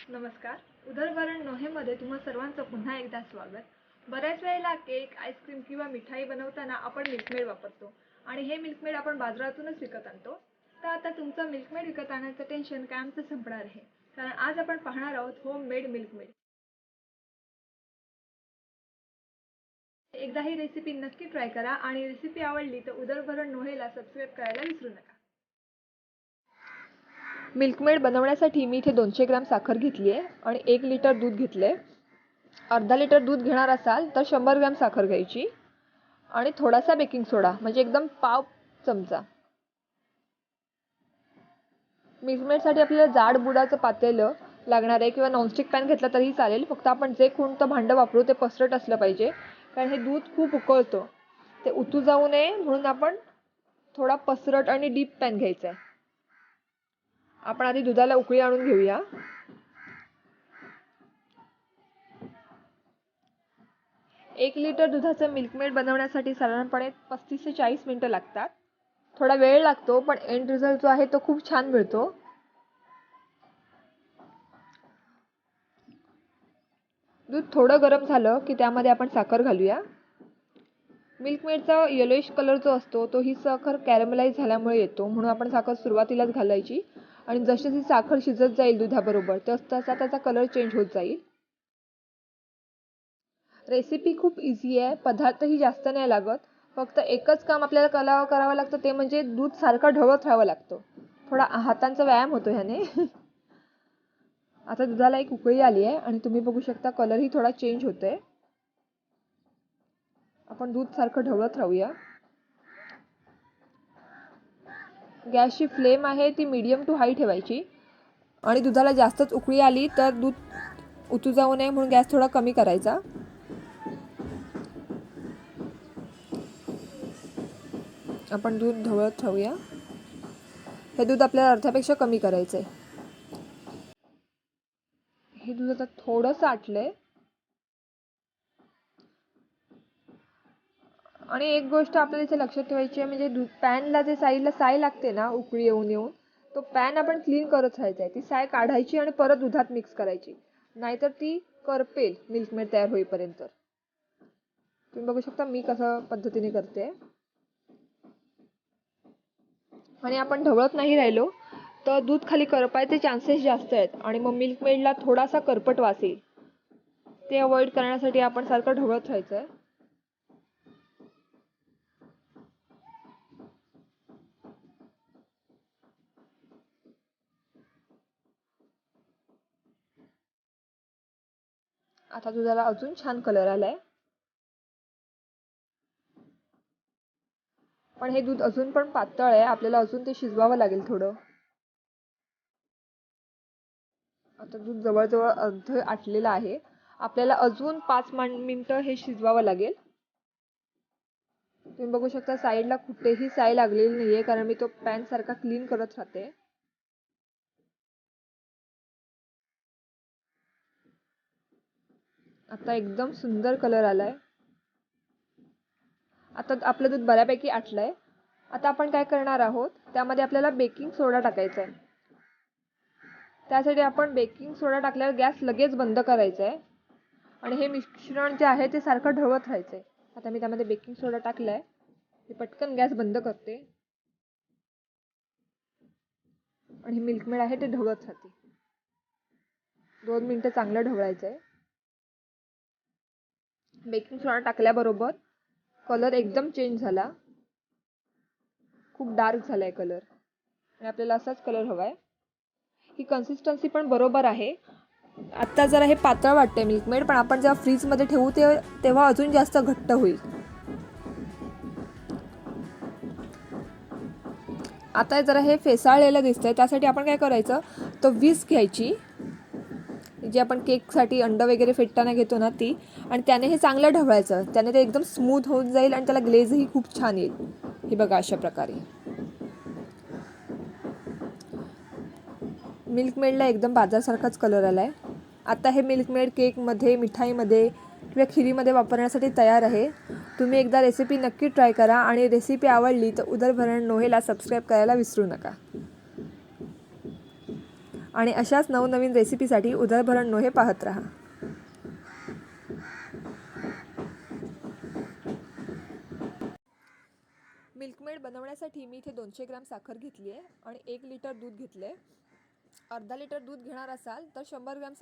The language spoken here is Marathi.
नमस्कार. उदरभरण नोहेमध्ये तुम्हा सर्वांचं पुन्हा एकदा स्वागत. बऱ्याच वेळेला केक, आईस्क्रीम किंवा मिठाई बनवताना आपण मिल्कमेड वापरतो आणि हे मिल्कमेड आपण बाजारातूनच विकत आणतो. तर आता तुमचं मिल्कमेड विकत आणायचं टेन्शन कायमचं संपणार आहे. कारण आज आपण पाहणार आहोत होममेड मिल्कमेड. एकदा ही रेसिपी नक्की ट्राय करा आणि रेसिपी आवडली तर उदरभरण नोहेला सबस्क्राईब करायला विसरू नका. मिल्कमेड बनवण्यासाठी मी इथे 200 ग्रॅम साखर घेतली आहे आणि 1 लिटर दूध घेतले. अर्धा लिटर दूध घेणार असाल तर 100 ग्रॅम साखर घ्यायची आणि थोडासा बेकिंग सोडा म्हणजे एकदम पाव चमचा. मिल्कमेडसाठी आपल्याला जाड बुडाचं पातेलं लागणार आहे किंवा नॉनस्टिक पॅन घेतला तरीही चालेल. फक्त आपण जे कोणतं भांडं वापरू ते पसरट असलं पाहिजे, कारण हे दूध खूप उकळतं. ते उतू जाऊ नये म्हणून आपण थोडा पसरट आणि डीप पॅन घ्यायचा आहे. आपण आधी दुधाला उकळी आणून घेऊया. एक लिटर दुधाचं मिल्कमेड बनवण्यासाठी साधारणपणे 35 ते 40 मिनिटं लागतात. थोडा वेळ लागतो पण एंड रिझल्ट जो आहे तो खूप छान मिळतो. दूध थोडं गरम झालं की त्यामध्ये आपण साखर घालूया. मिल्कमेडचा येलोइश कलर जो असतो तो ही साखर कॅरमलाइज झाल्यामुळे येतो, म्हणून आपण साखर सुरुवातीलाच घालायची आणि जशी ती साखर शिजत जाईल दुधाबरोबर तसा त्याचा कलर चेंज होत जाईल. रेसिपी खूप इझी आहे, पदार्थही जास्त नाही लागत. फक्त एकच काम आपल्याला करावं लागतं ते म्हणजे दूध सारखं ढवळत राहावं लागतं. थोडा हातांचा व्यायाम होतो ह्याने. आता दुधाला एक उकळी आली आहे आणि तुम्ही बघू शकता कलरही थोडा चेंज होतोय. आपण दूध सारखं ढवळत राहूया. गॅसची फ्लेम आहे ती मीडियम टू हाय ठेवायची आणि दुधाला जास्तच उकळी आली तर दूध उतू जाऊ नये म्हणून गॅस थोडा कमी करायचा. आपण दूध ढवळत ठेवूया. हे दूध आपल्याला अर्ध्यापेक्षा कमी करायचं आहे. हे दूध आता थोडंसं आटलंय. आणि एक गोष्ट आपल्याला इथे लक्षात ठेवायची आहे, म्हणजे दूध पॅनला जे साईडला साय लागते ना उकळी येऊन येऊन, तो पॅन आपण क्लीन करत राहायचा आहे. ती साय काढायची आणि परत दुधात मिक्स करायची, नाहीतर ती करपेल मिल्कमेड तयार होईपर्यंत. तुम्ही बघू शकता मी कशा पद्धतीने करते. आणि आपण ढवळत नाही राहिलो तर दूध खाली करपायचे चान्सेस जास्त आहेत आणि मग मिल्कमेडला थोडासा करपट वास येईल. ते अवॉइड करण्यासाठी आपण सारखं ढवळत राहायचं आहे. आता दुधाला अजून छान कलर आलाय. पण हे दूध अजून पण पातळ आहे, आपल्याला अजून ते शिजवावं लागेल थोडं. आता दूध जवळजवळ अर्ध आटलेलं आहे. आपल्याला अजून 5 मिनिटं हे शिजवावं लागेल. तुम्ही बघू शकता साईडला कुठेही साय लागलेली नाहीये, कारण मी तो पॅन सारखा क्लीन करत राहते. आता एकदम सुंदर कलर आलाय. आता आपलं दूध बऱ्यापैकी आटलंय. आता आपण काय करणार आहोत, त्यामध्ये आपल्याला बेकिंग सोडा टाकायचा आहे. त्यासाठी आपण बेकिंग सोडा टाकल्यावर गॅस लगेच बंद करायचा आहे आणि हे मिश्रण जे आहे ते सारखं ढवळत राहायचंय. आता मी त्यामध्ये बेकिंग सोडा टाकलाय. मी पटकन गॅस बंद करते आणि मिल्कमेड आहे ते ढवळत राहते. 2 मिनिटं चांगलं ढवळायचंय. बेकिंग सोडा टाकल्याबरोबर कलर एकदम चेंज झाला. खूप डार्क झालाय कलर आणि आपल्याला असाच कलर हवाय. ही कन्सिस्टन्सी पण बरोबर आहे. आत्ता जरा हे पातळ वाटतंय मिल्कमेड, पण आपण जेव्हा फ्रीजमध्ये ठेवू तेव्हा अजून जास्त घट्ट होईल. आता जरा हे फेसाळलेलं दिसतंय, त्यासाठी आपण काय करायचं, तो विस्क घ्यायची जी आपण केकसाठी अंड वगैरे फेटताना घेतो ना ती, आणि त्याने हे चांगलं ढवळायचं. त्याने ते एकदम स्मूथ होऊन जाईल आणि त्याला ग्लेजही खूप छान येईल. हे बघा अशा प्रकारे मिल्कमेडला एकदम बाजारसारखाच कलर आलाय. आता हे मिल्कमेड केकमध्ये, मिठाईमध्ये किंवा खिरीमध्ये वापरण्यासाठी तयार आहे. तुम्ही एकदा रेसिपी नक्की ट्राय करा आणि रेसिपी आवडली तर उदरभरण नोहेला सबस्क्राईब करायला विसरू नका. आणि अशाच नवनवीन रेसिपीसाठी उदरभरण हे पाहत राहा. मिल्कमेड बनवण्यासाठी मी इथे 200 ग्रॅम साखर घेतली आहे आणि 1 लिटर दूध घेतले. अर्धा लिटर दूध घेणार असाल तर 100 ग्रॅम